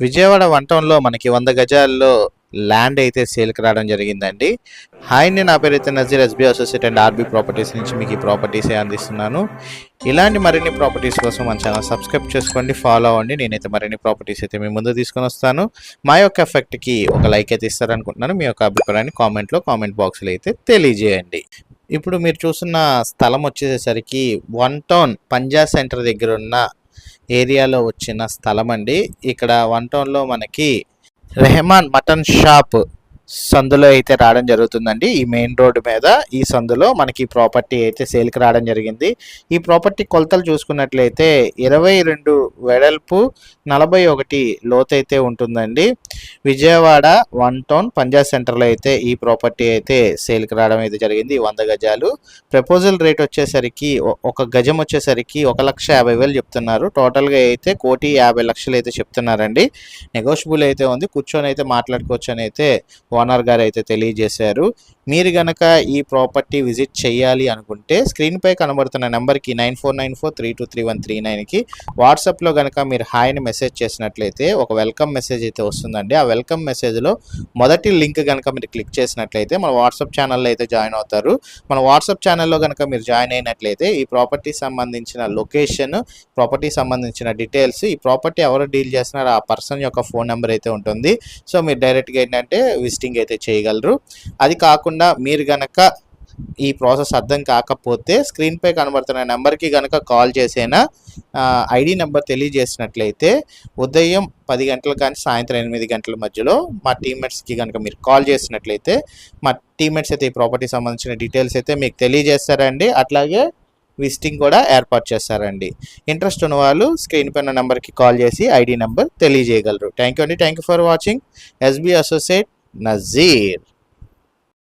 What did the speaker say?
Vijayawada one టౌన్లో మనకి 100 గజాల్లో ల్యాండ్ అయితే సేల్కి రావడం జరిగిందండి. హాయ్ అండి, నా పేరు అయితే Nazeer, SB associate and RB properties నుంచి మీకు ఈ ప్రాపర్టీసే అందిస్తున్నాను. ఇలాంటి మరిన్ని ప్రాపర్టీస్ కోసం మన ఛానల్ సబ్స్క్రైబ్ చేసుకోండి, ఫాలో అవ్వండి. నేనైతే మరిన్ని ప్రాపర్టీస్ అయితే మీ ముందు తీసుకొని వస్తాను. మా యొక్క ఎఫెక్ట్కి ఒక లైక్ అయితే ఇస్తారనుకుంటున్నాను. మీ యొక్క అభిప్రాయాన్ని కామెంట్ బాక్స్లో అయితే తెలియజేయండి. ఇప్పుడు మీరు చూస్తున్న స్థలం వచ్చేసరికి వన్ టౌన్ పంజా సెంటర్ దగ్గర ఉన్న ఏరియాలో వచ్చిన స్థలం అండి. ఇక్కడ వన్ టౌన్లో మనకి రెహమాన్ మటన్ షాప్ సందులో అయితే రావడం జరుగుతుందండి. ఈ మెయిన్ రోడ్డు మీద ఈ సందులో మనకి ప్రాపర్టీ అయితే సేల్కి రావడం జరిగింది. ఈ ప్రాపర్టీ కొలతలు చూసుకున్నట్లయితే 22 వెడల్పు 41 లోతు అయితే ఉంటుందండి. విజయవాడ వన్ టౌన్ పంజా సెంటర్లో అయితే ఈ ప్రాపర్టీ అయితే సేల్కి రావడం అయితే జరిగింది. 100 గజాలు. ప్రపోజల్ రేట్ వచ్చేసరికి ఒక గజం వచ్చేసరికి 1,50,000 చెప్తున్నారు. టోటల్గా అయితే 1,50,00,000 అయితే చెప్తున్నారండి. నెగోషియబుల్ అయితే ఉంది, కూర్చొని అయితే మాట్లాడుకోవచ్చు అని అయితే ఓనర్ గారు అయితే తెలియజేశారు. మీరు గనక ఈ ప్రాపర్టీ విజిట్ చేయాలి అనుకుంటే స్క్రీన్పై కనబడుతున్న నెంబర్కి 9494323139కి వాట్సాప్లో కనుక మీరు హాయ్ని మెసేజ్ చేసినట్లయితే ఒక వెల్కమ్ మెసేజ్ అయితే వస్తుందండి. ఆ వెల్కమ్ మెసేజ్లో మొదటి లింక్ కనుక మీరు క్లిక్ చేసినట్లయితే మన వాట్సాప్ ఛానల్లో అయితే జాయిన్ అవుతారు. మన వాట్సాప్ ఛానల్లో కనుక మీరు జాయిన్ అయినట్లయితే ఈ ప్రాపర్టీ సంబంధించిన లొకేషన్, ప్రాపర్టీ సంబంధించిన డీటెయిల్స్, ఈ ప్రాపర్టీ ఎవరు డీల్ చేస్తున్నారో ఆ పర్సన్ యొక్క ఫోన్ నెంబర్ అయితే ఉంటుంది. సో మీరు డైరెక్ట్గా ఏంటంటే విజిటింగ్ అయితే చేయగలరు. అది కాకుండా మీరు గనక ఈ ప్రాసెస్ అర్థం కాకపోతే స్క్రీన్పై కనబడుతున్న నెంబర్కి కనుక కాల్ చేసైనా ఐడి నెంబర్ తెలియజేసినట్లయితే ఉదయం 10 గంటలు కానీ సాయంత్రం 8 గంటల మధ్యలో మా టీమ్మేట్స్కి కనుక మీరు కాల్ చేసినట్లయితే మా టీమ్మేట్స్ అయితే ఈ ప్రాపర్టీ సంబంధించిన డీటెయిల్స్ అయితే మీకు తెలియజేస్తారండి. అట్లాగే విజిటింగ్ కూడా ఏర్పాటు చేస్తారండి. ఇంట్రెస్ట్ ఉన్న వాళ్ళు స్క్రీన్ పైన నెంబర్కి కాల్ చేసి ఐడి నెంబర్ తెలియజేయగలరు. థ్యాంక్ యూ అండి. Thank you for watching. SB associate Nazir.